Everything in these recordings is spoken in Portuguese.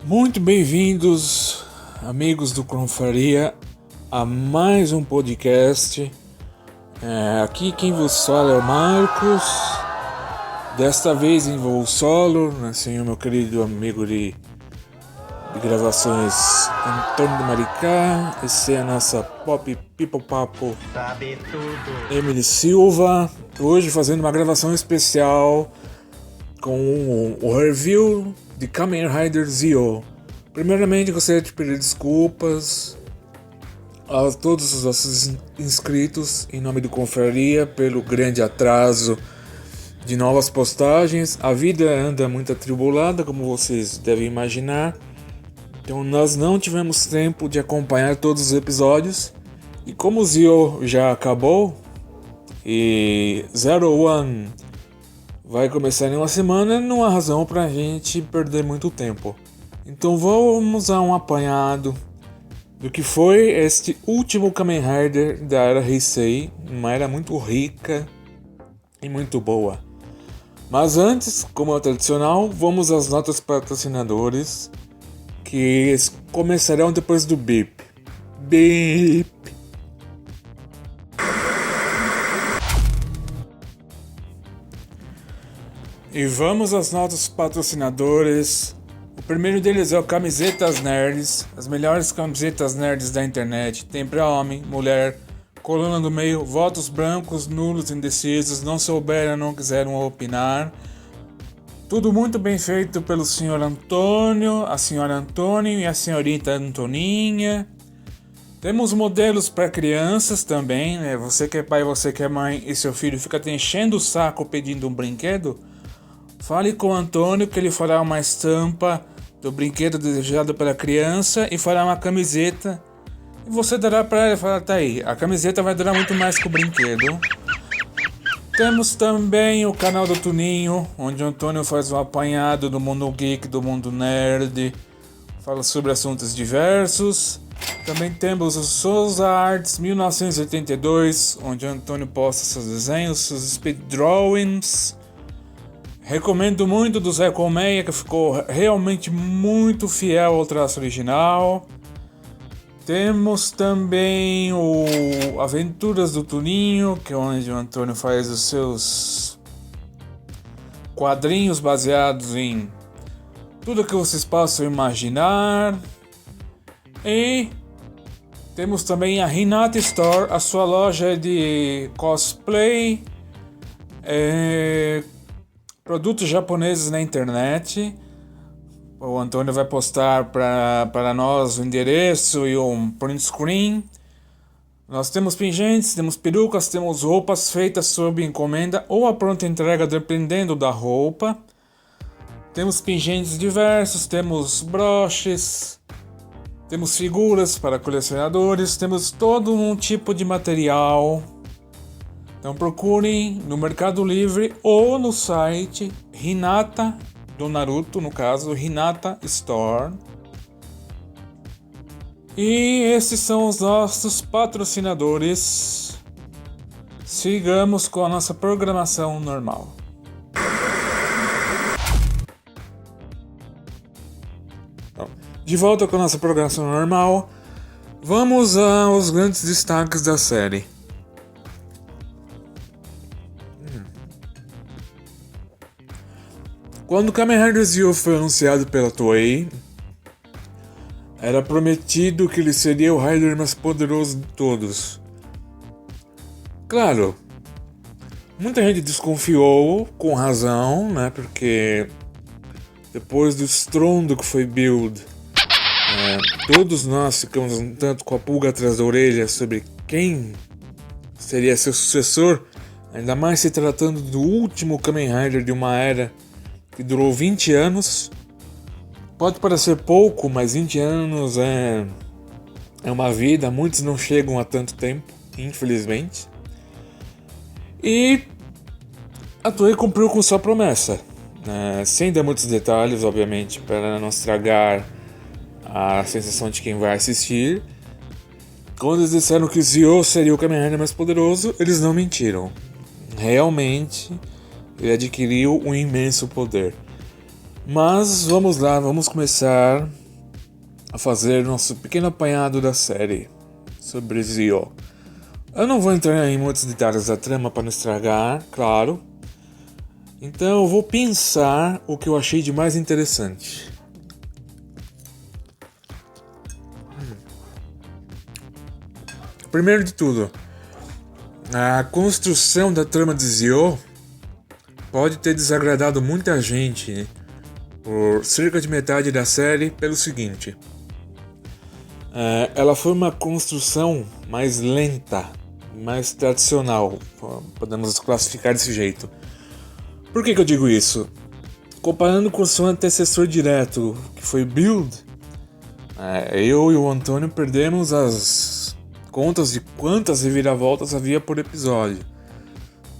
Muito bem-vindos, amigos do Confraria, a mais um podcast. Aqui quem vos fala é o Marcos, desta vez em voo solo, sem o meu querido amigo de gravações Antônio de Maricá. Esse é a nossa Pop People Papo Sabe tudo. Emily Silva, hoje fazendo uma gravação especial com o review de Kamen Rider Zio. Primeiramente gostaria de pedir desculpas a todos os nossos inscritos em nome do Confraria pelo grande atraso de novas postagens. A vida anda muito atribulada, como vocês devem imaginar, então nós não tivemos tempo de acompanhar todos os episódios. E como o Zio já acabou e Zero One vai começar em uma semana, não há razão pra gente perder muito tempo. Então vamos a um apanhado do que foi este último Kamen Rider da era Heisei, uma era muito rica e muito boa. Mas antes, como é tradicional, vamos às notas patrocinadores que começarão depois do beep. Beep! E vamos às notas patrocinadores. O primeiro deles é o Camisetas Nerds, as melhores camisetas nerds da internet. Tem pra homem, mulher, coluna do meio, votos brancos, nulos, indecisos, não souberam, não quiseram opinar. Tudo muito bem feito pelo senhor Antônio, a senhora Antônio e a senhorita Antoninha. Temos modelos para crianças também, né? Você que é pai, você que é mãe e seu filho fica te enchendo o saco pedindo um brinquedo? Fale com o Antônio que ele fará uma estampa do brinquedo desejado pela criança e fará uma camiseta. E você dará para ela e falar, tá aí, a camiseta vai durar muito mais que o brinquedo. Temos também o canal do Tuninho, onde o Antônio faz um apanhado do mundo geek, do mundo nerd, fala sobre assuntos diversos. Também temos o Souza Arts 1982, onde o Antônio posta seus desenhos, seus speed drawings. Recomendo muito do Zé Colmeia, que ficou realmente muito fiel ao traço original. Temos também o Aventuras do Tuninho, que é onde o Antônio faz os seus quadrinhos baseados em tudo que vocês possam imaginar. E temos também a Hinata Store, a sua loja de cosplay, produtos japoneses na internet. O Antônio vai postar para nós o endereço e um print screen. Nós temos pingentes, temos perucas, temos roupas feitas sob encomenda ou a pronta entrega, dependendo da roupa. Temos pingentes diversos, temos broches, temos figuras para colecionadores, temos todo um tipo de material. Então procurem no Mercado Livre ou no site Hinata, do Naruto no caso, Hinata Store. E esses são os nossos patrocinadores. Sigamos com a nossa programação normal. De volta com a nossa programação normal, vamos aos grandes destaques da série. Quando Kamen Rider Zio foi anunciado pela Toei, era prometido que ele seria o Rider mais poderoso de todos. Claro, muita gente desconfiou, com razão, né? Porque depois do estrondo que foi Build, todos nós ficamos um tanto com a pulga atrás da orelha sobre quem seria seu sucessor, ainda mais se tratando do último Kamen Rider de uma era que durou 20 anos. Pode parecer pouco, mas 20 anos é uma vida, muitos não chegam a tanto tempo, infelizmente. E a Toei cumpriu com sua promessa, sem dar muitos detalhes, obviamente, para não estragar a sensação de quem vai assistir. Quando eles disseram que Zio seria o Kamen Rider mais poderoso, eles não mentiram. Realmente, ele adquiriu um imenso poder. Mas vamos lá, vamos começar a fazer nosso pequeno apanhado da série sobre Zio. Eu não vou entrar em muitos detalhes da trama para não estragar, claro. Então eu vou pensar o que eu achei de mais interessante. Primeiro de tudo, a construção da trama de Zio pode ter desagradado muita gente por cerca de metade da série pelo seguinte. Ela foi uma construção mais lenta, mais tradicional, podemos classificar desse jeito. Por que eu digo isso? Comparando com o seu antecessor direto, que foi Build, eu e o Antônio perdemos as contas de quantas reviravoltas havia por episódio.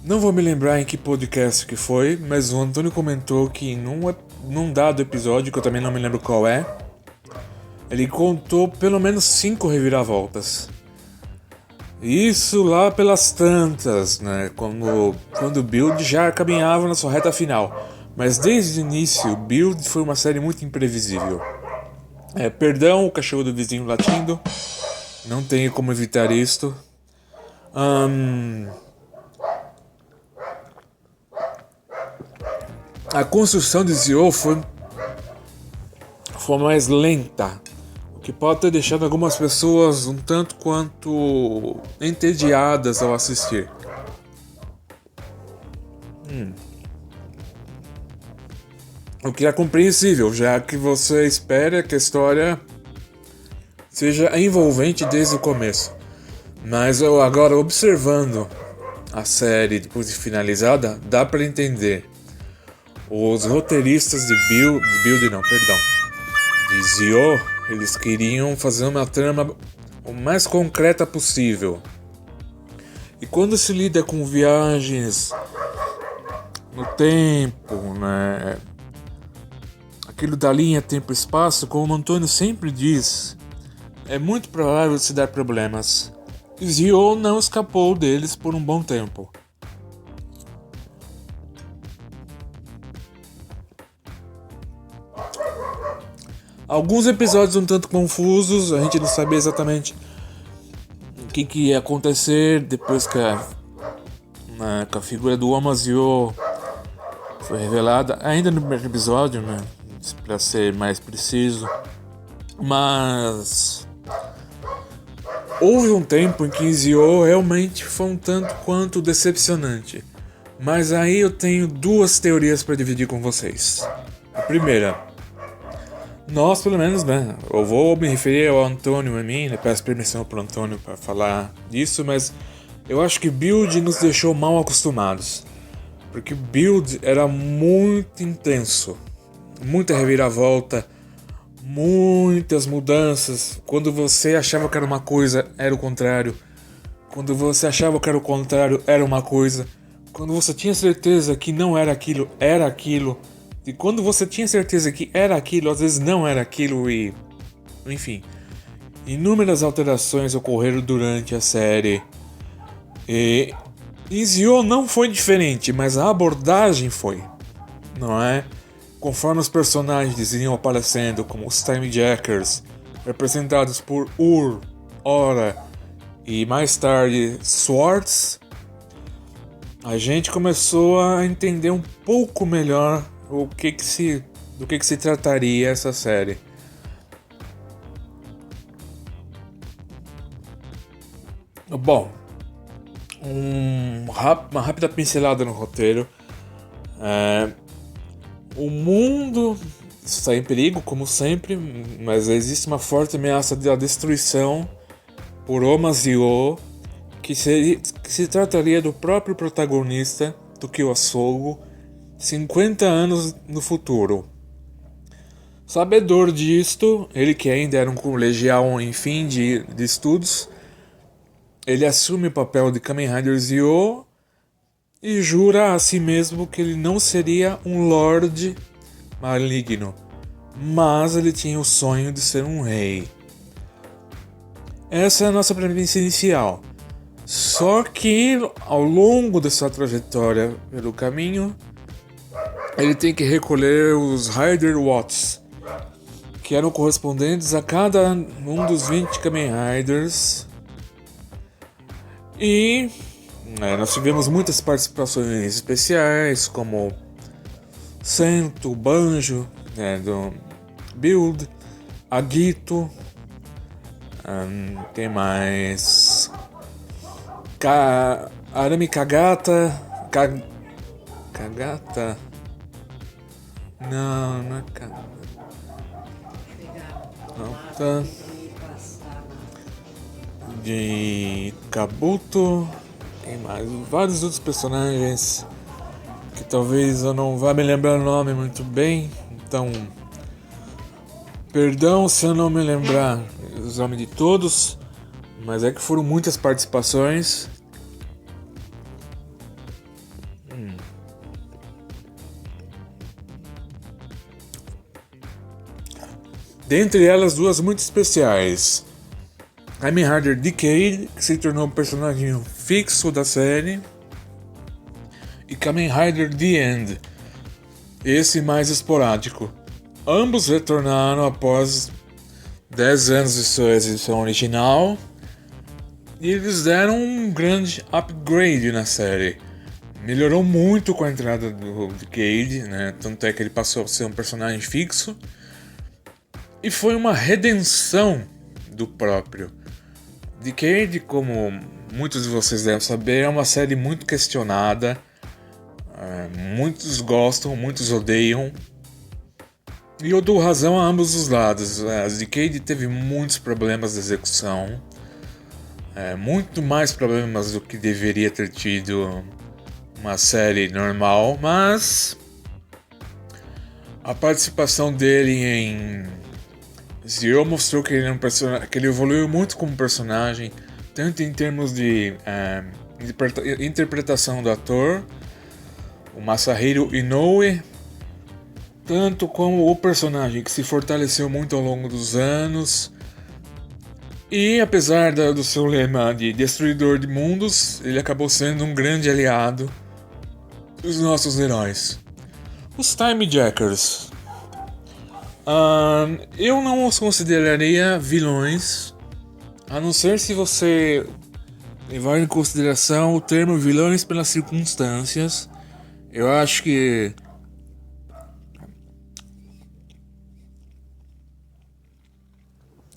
Não vou me lembrar em que podcast que foi, mas o Antônio comentou que num dado episódio, que eu também não me lembro qual é, ele contou pelo menos 5 reviravoltas. Isso lá pelas tantas, né? Quando o Build já caminhava na sua reta final. Mas desde o início, Build foi uma série muito imprevisível. Perdão, o cachorro do vizinho latindo. Não tenho como evitar isto. A construção de Zio foi mais lenta, o que pode ter deixado algumas pessoas um tanto quanto entediadas ao assistir. O que é compreensível, já que você espera que a história seja envolvente desde o começo. Mas eu agora, observando a série depois de finalizada, dá para entender. Os roteiristas de Zio, eles queriam fazer uma trama o mais concreta possível. E quando se lida com viagens no tempo, né? Aquilo da linha tempo-espaço, como o Antônio sempre diz, é muito provável se dar problemas. E Zio não escapou deles por um bom tempo. Alguns episódios um tanto confusos, a gente não sabia exatamente o que ia acontecer depois que a figura do Zio foi revelada, ainda no primeiro episódio, né? Para ser mais preciso. Mas houve um tempo em que Zio realmente foi um tanto quanto decepcionante. Mas aí eu tenho 2 teorias para dividir com vocês. A primeira, nós pelo menos, né? Eu vou me referir ao Antônio e a mim, né? Peço permissão pro Antônio para falar disso, mas eu acho que Build nos deixou mal acostumados. Porque Build era muito intenso. Muita reviravolta, muitas mudanças. Quando você achava que era uma coisa, era o contrário. Quando você achava que era o contrário, era uma coisa. Quando você tinha certeza que não era aquilo, era aquilo. E quando você tinha certeza que era aquilo, às vezes não era aquilo e... Enfim. Inúmeras alterações ocorreram durante a série. E Zio não foi diferente, mas a abordagem foi. Não é? Conforme os personagens iam aparecendo, como os Time Jackers, representados por Ora e mais tarde Swords, a gente começou a entender um pouco melhor do que se trataria essa série. Bom, uma rápida pincelada no roteiro. O mundo está em perigo, como sempre, mas existe uma forte ameaça de destruição por Zio, que se trataria do próprio protagonista, Tokyo Asogo, 50 anos no futuro. Sabedor disto, ele que ainda era um colegial em fim de estudos, ele assume o papel de Kamen Rider Zio e jura a si mesmo que ele não seria um Lorde maligno, mas ele tinha o sonho de ser um rei. Essa é a nossa premissa inicial. Só que ao longo dessa trajetória pelo caminho, ele tem que recolher os Rider Watts, que eram correspondentes a cada um dos 20 Kamen Riders. E nós tivemos muitas participações especiais, como Sento, Banjo, do Build, Agito, tem mais Arami Kagata, Kagata, não é Kagata, não, tá, de Kabuto, tem mais vários outros personagens que talvez eu não vá me lembrar o nome muito bem, então perdão se eu não me lembrar os nomes de todos, mas é que foram muitas participações. Dentre elas, duas muito especiais. Kamen Rider Decade, que se tornou um personagem fixo da série, e Kamen Rider The End, esse mais esporádico. Ambos retornaram após 10 anos de sua exibição original, e eles deram um grande upgrade na série. Melhorou muito com a entrada do Decade, tanto é que ele passou a ser um personagem fixo, e foi uma redenção do próprio. Decade, como muitos de vocês devem saber, é uma série muito questionada. Muitos gostam, muitos odeiam. E eu dou razão a ambos os lados. A Decade teve muitos problemas de execução. Muito mais problemas do que deveria ter tido uma série normal. Mas a participação dele em Zero mostrou que ele, que ele evoluiu muito como personagem, tanto em termos de interpretação do ator, o Masahiro Inoue, tanto como o personagem, que se fortaleceu muito ao longo dos anos. E apesar do seu lema de destruidor de mundos, ele acabou sendo um grande aliado dos nossos heróis. Os Time Jackers. Eu não os consideraria vilões, a não ser se você levar em consideração o termo vilões pelas circunstâncias. Eu acho que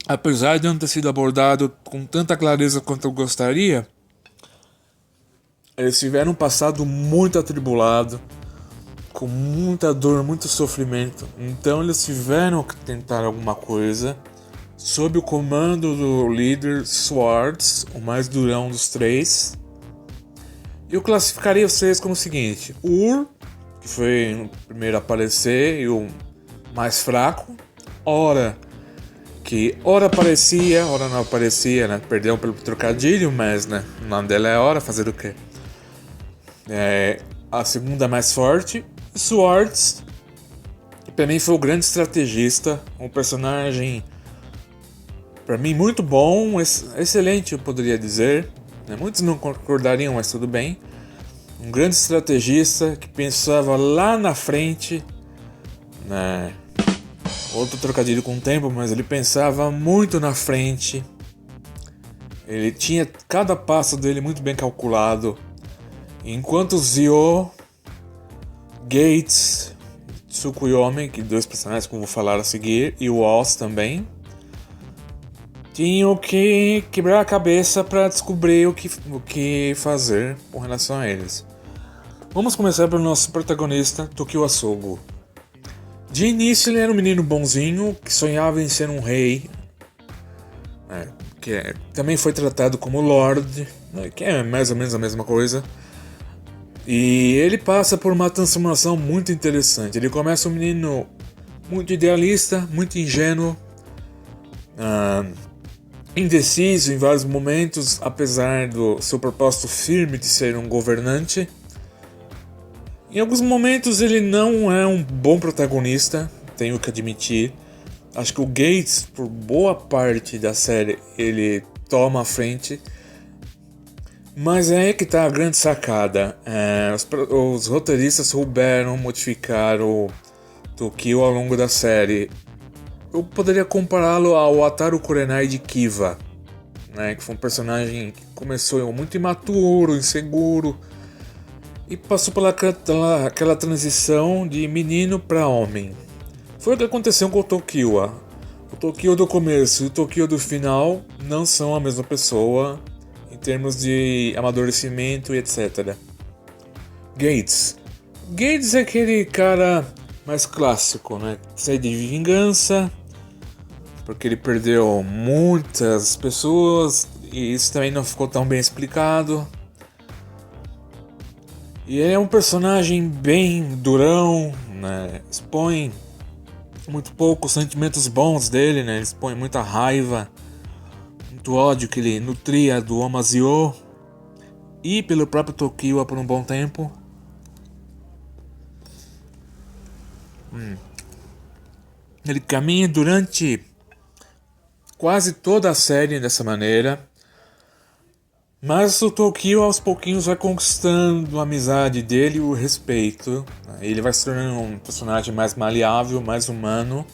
apesar de não ter sido abordado com tanta clareza quanto eu gostaria, eles tiveram um passado muito atribulado, com muita dor, muito sofrimento. Então eles tiveram que tentar alguma coisa sob o comando do líder Swords, o mais durão dos três. Eu classificaria os três como o seguinte: o Ur, que foi o primeiro a aparecer e o mais fraco. Ora, que ora aparecia, ora não aparecia, Perdeu pelo trocadilho, mas o nome dela é Ora, fazer o quê? A segunda mais forte. Swords, que pra mim foi o grande estrategista, um personagem pra mim muito bom, excelente eu poderia dizer, muitos não concordariam, mas tudo bem. Um grande estrategista que pensava lá na frente, outro trocadilho com o tempo, mas ele pensava muito na frente. Ele tinha cada passo dele muito bem calculado, enquanto Zio, Gates, Tsukuyomi, que dois personagens que eu vou falar a seguir, e o Oz também, tinham que quebrar a cabeça para descobrir o que fazer com relação a eles. Vamos começar pelo nosso protagonista, Tokyo Asobu. De início ele era um menino bonzinho que sonhava em ser um rei, que também foi tratado como Lord, que é mais ou menos a mesma coisa. E ele passa por uma transformação muito interessante. Ele começa um menino muito idealista, muito ingênuo, indeciso em vários momentos, apesar do seu propósito firme de ser um governante. Em alguns momentos ele não é um bom protagonista, tenho que admitir. Acho que o Gates, por boa parte da série, ele toma a frente. Mas é aí que tá a grande sacada. Os roteiristas souberam modificar o Tokio ao longo da série. Eu poderia compará-lo ao Ataru Kurenai de Kiva, né, que foi um personagem que começou muito imaturo, inseguro, e passou pela aquela transição de menino para homem. Foi o que aconteceu com o Tokio. O Tokio do começo e o Tokio do final não são a mesma pessoa em termos de amadurecimento e etc. Gates. Gates é aquele cara mais clássico, né? Sede de vingança, porque ele perdeu muitas pessoas e isso também não ficou tão bem explicado. E ele é um personagem bem durão, né? Expõe muito pouco os sentimentos bons dele, né? Ele expõe muita raiva, muito ódio que ele nutria do Omazio e pelo próprio Tokio por um bom tempo. Ele caminha durante quase toda a série dessa maneira, mas o Tokio aos pouquinhos vai conquistando a amizade dele e o respeito. Ele vai se tornando um personagem mais maleável, mais humano.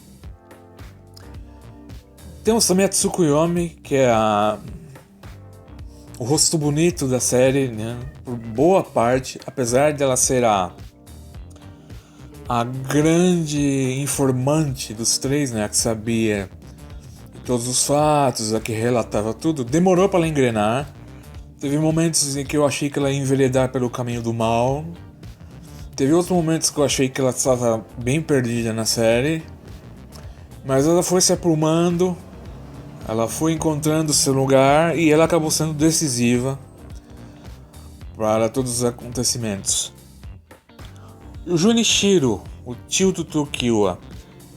Temos também a Tsukuyomi, que é o rosto bonito da série, né? Por boa parte, apesar dela ser a grande informante dos três, né? A que sabia todos os fatos, a que relatava tudo, demorou para ela engrenar. Teve momentos em que eu achei que ela ia enveredar pelo caminho do mal. Teve outros momentos que eu achei que ela estava bem perdida na série. Mas ela foi se aprumando, ela foi encontrando seu lugar e ela acabou sendo decisiva para todos os acontecimentos. E o Junichiro, o tio do Tokio,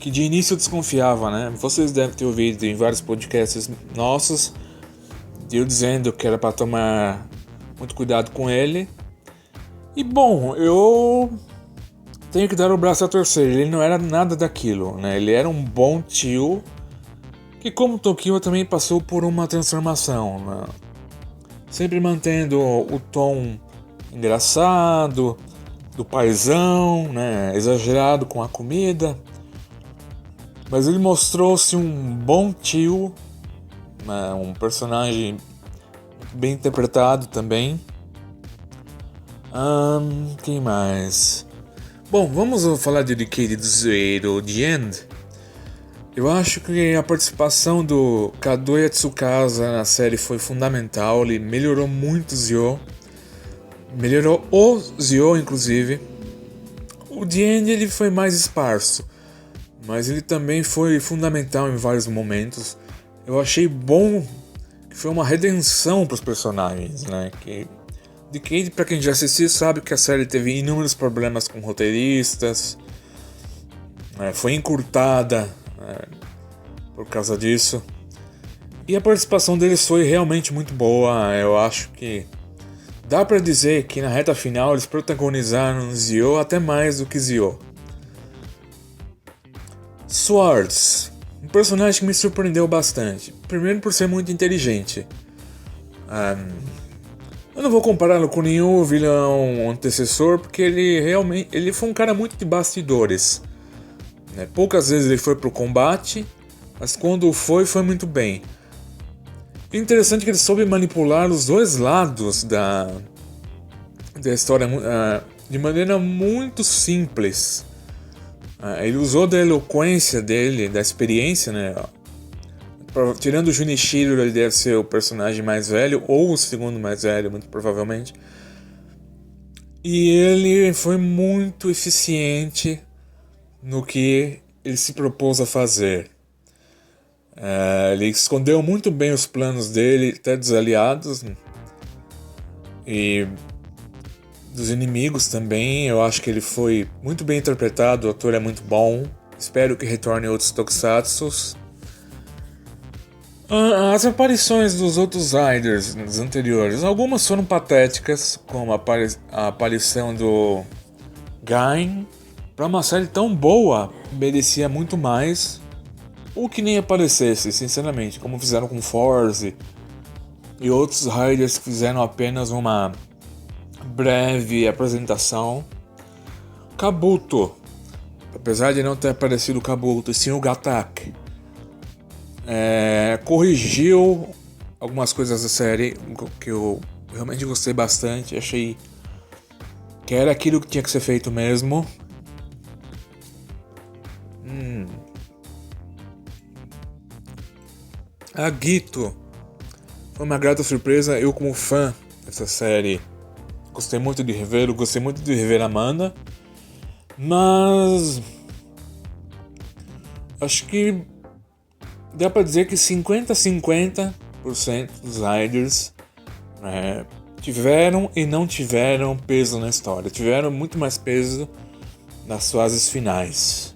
que de início eu desconfiava, né? Vocês devem ter ouvido em vários podcasts nossos eu dizendo que era para tomar muito cuidado com ele. E bom, eu tenho que dar o braço a torcer. Ele não era nada daquilo, né? Ele era um bom tio que, como Tokio, também passou por uma transformação, né? Sempre mantendo o tom engraçado, do paizão, né? Exagerado com a comida. Mas ele mostrou-se um bom tio, né? Um personagem bem interpretado também. Quem mais? Bom, vamos falar de Decade do The End. Eu acho que a participação do Kadoya Tsukasa na série foi fundamental. Ele melhorou muito o Zio. Melhorou o Zio, inclusive. O The End ele foi mais esparso, mas ele também foi fundamental em vários momentos. Eu achei bom que foi uma redenção para os personagens, né? Que Decade, para quem já assistiu, sabe que a série teve inúmeros problemas com roteiristas, foi encurtada por causa disso. E a participação deles foi realmente muito boa. Eu acho que dá para dizer que na reta final eles protagonizaram Zio até mais do que Zio. Swords, um personagem que me surpreendeu bastante. Primeiro por ser muito inteligente. Eu não vou compará-lo com nenhum vilão antecessor, porque ele foi um cara muito de bastidores, né? Poucas vezes ele foi pro combate, mas quando foi muito bem. O interessante é que ele soube manipular os dois lados da história de maneira muito simples. Ele usou da eloquência dele, da experiência, né? Tirando o Junichiro, ele deve ser o personagem mais velho, ou o segundo mais velho, muito provavelmente. E ele foi muito eficiente no que ele se propôs a fazer. Ele escondeu muito bem os planos dele, até dos aliados. E dos inimigos também. Eu acho que ele foi muito bem interpretado, o ator é muito bom. Espero que retorne outros tokusatsus. As aparições dos outros Riders dos anteriores, algumas foram patéticas, como a aparição do Gain. Para uma série tão boa, merecia muito mais, ou que nem aparecesse, sinceramente, como fizeram com Force, e outros Riders que fizeram apenas uma breve apresentação. Kabuto, apesar de não ter aparecido o Kabuto, e sim o Gatak, corrigiu algumas coisas da série que eu realmente gostei bastante. Achei que era aquilo que tinha que ser feito mesmo. A Gito foi uma grata surpresa. Eu, como fã dessa série, gostei muito de revê-lo, gostei muito de rever a Amanda, mas acho que dá pra dizer que 50-50% dos Riders tiveram e não tiveram peso na história. Tiveram muito mais peso nas fases finais.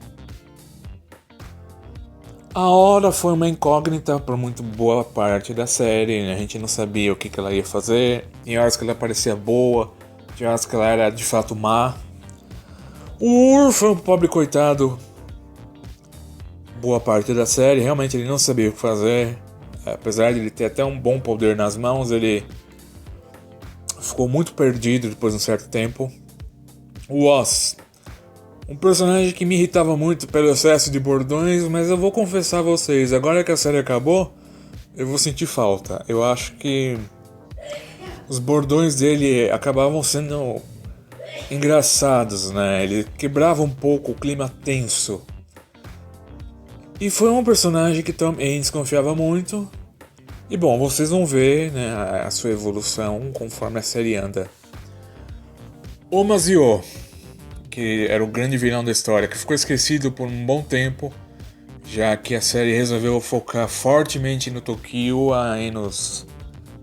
A Hora foi uma incógnita por muito boa parte da série, né? A gente não sabia o que ela ia fazer. Em horas que ela parecia boa, em horas que ela era de fato má. O Ur foi um pobre coitado boa parte da série. Realmente ele não sabia o que fazer. Apesar de ele ter até um bom poder nas mãos, ele ficou muito perdido depois de um certo tempo. O Oz, um personagem que me irritava muito pelo excesso de bordões, mas eu vou confessar a vocês, agora que a série acabou, eu vou sentir falta. Eu acho que os bordões dele acabavam sendo engraçados, né? Ele quebrava um pouco o clima tenso. E foi um personagem que também desconfiava muito. E bom, vocês vão ver, né, a sua evolução conforme a série anda. O Mazio, que era o grande vilão da história, que ficou esquecido por um bom tempo, já que a série resolveu focar fortemente no Tokyo e nos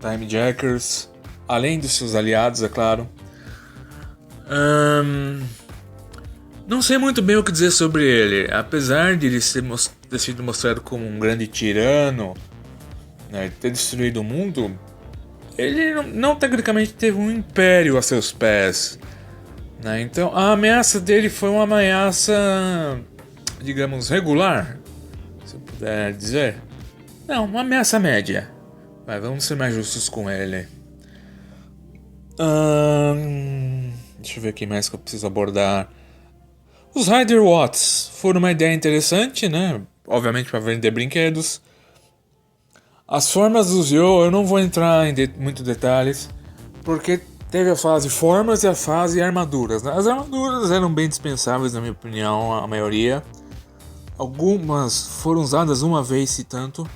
Time Jackers, além dos seus aliados, é claro. Não sei muito bem o que dizer sobre ele, apesar de ele ter sido mostrado como um grande tirano, né, ter destruído o mundo. Ele não tecnicamente teve um império a seus pés. Então a ameaça dele foi uma ameaça, digamos, regular, se eu puder dizer. Não, uma ameaça média. Vamos ser mais justos com ele. Deixa eu ver o que mais que eu preciso abordar. Os Rider Watts foram uma ideia interessante, né? Obviamente para vender brinquedos. As formas dos Yo, eu não vou entrar em muito detalhes, porque teve a fase formas e a fase armaduras, né? As armaduras eram bem dispensáveis, na minha opinião, a maioria. Algumas foram usadas uma vez, se tanto.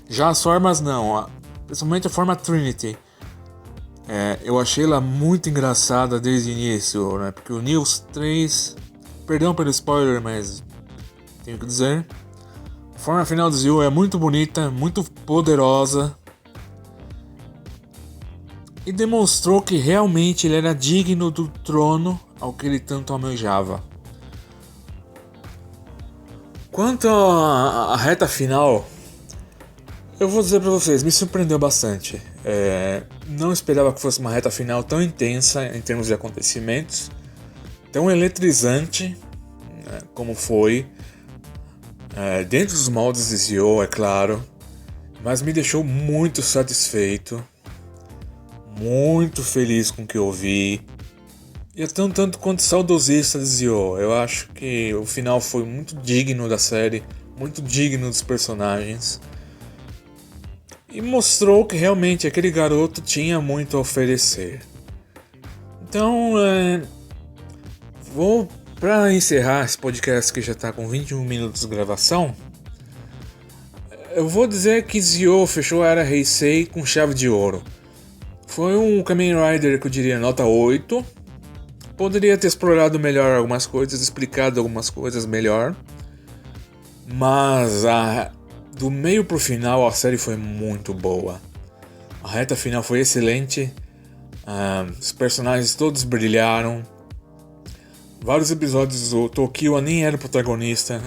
Já as formas não, principalmente a forma Trinity. Eu achei ela muito engraçada desde o início, né? Porque o News 3, perdão pelo spoiler, mas tenho que dizer, a forma final do Zio é muito bonita, muito poderosa. E demonstrou que realmente ele era digno do trono ao que ele tanto almejava. Quanto à reta final, eu vou dizer pra vocês, me surpreendeu bastante. Não esperava que fosse uma reta final tão intensa em termos de acontecimentos, tão eletrizante, né, como foi. Dentro dos moldes de Zio, é claro, mas me deixou muito satisfeito. Muito feliz com o que eu vi. E até um tanto quanto saudosista de Zio. Eu acho que o final foi muito digno da série, muito digno dos personagens. E mostrou que realmente aquele garoto tinha muito a oferecer. Então, vou para encerrar esse podcast que já está com 21 minutos de gravação. Eu vou dizer que Zio fechou a era Heisei com chave de ouro. Foi um Kamen Rider que eu diria nota 8. Poderia ter explorado melhor algumas coisas, explicado algumas coisas melhor. Mas do meio pro final a série foi muito boa. A reta final foi excelente. Os personagens todos brilharam. Vários episódios do Tokyo nem era o protagonista.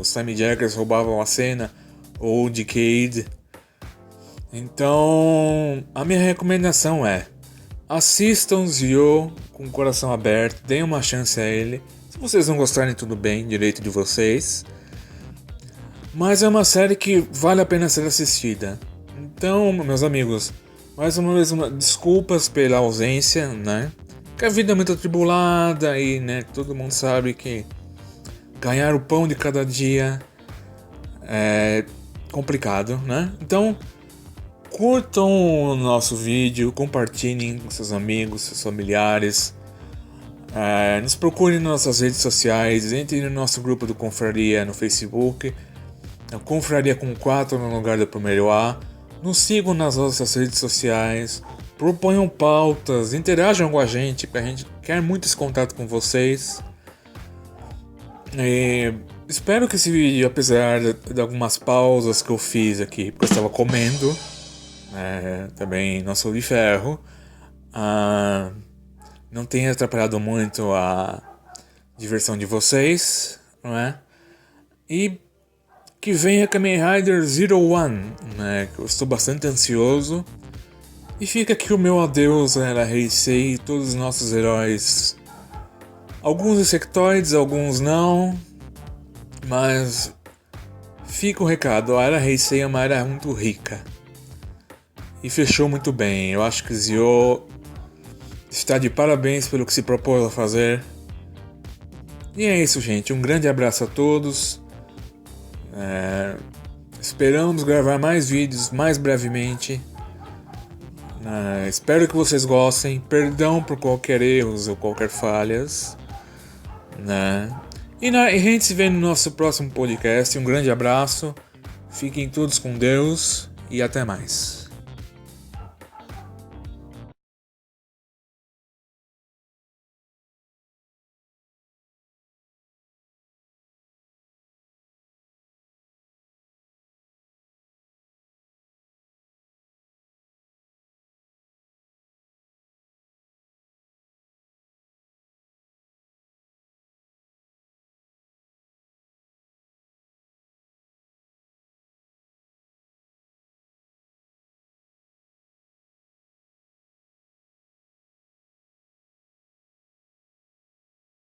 Os Time Jackers roubavam a cena. Ou o Decade. Então, a minha recomendação é: assistam Zio com o coração aberto, deem uma chance a ele. Se vocês não gostarem, tudo bem, direito de vocês. Mas é uma série que vale a pena ser assistida. Então, meus amigos, mais uma vez, desculpas pela ausência, né? Que a vida é muito atribulada e, né, todo mundo sabe que ganhar o pão de cada dia é complicado, né? Então, curtam o nosso vídeo, compartilhem com seus amigos, seus familiares. Nos procurem nas nossas redes sociais, entrem no nosso grupo do Confraria no Facebook, Confraria com 4 no lugar do primeiro A. Nos sigam nas nossas redes sociais, proponham pautas, interajam com a gente, porque a gente quer muito esse contato com vocês. E espero que esse vídeo, apesar de algumas pausas que eu fiz aqui, porque eu estava comendo, também não sou de ferro, não tenha atrapalhado muito a diversão de vocês, não é? E que venha Kamen Rider Zero One, né? Que eu estou bastante ansioso. E fica aqui o meu adeus a Era Heisei e todos os nossos heróis. Alguns insectoides, alguns não. Mas fica o recado, a Era Heisei é uma era muito rica. E fechou muito bem. Eu acho que Zio está de parabéns pelo que se propôs a fazer. E é isso, gente. Um grande abraço a todos. Esperamos gravar mais vídeos mais brevemente. Espero que vocês gostem. Perdão por qualquer erros ou qualquer falhas. E a gente se vê no nosso próximo podcast. Um grande abraço. Fiquem todos com Deus e até mais.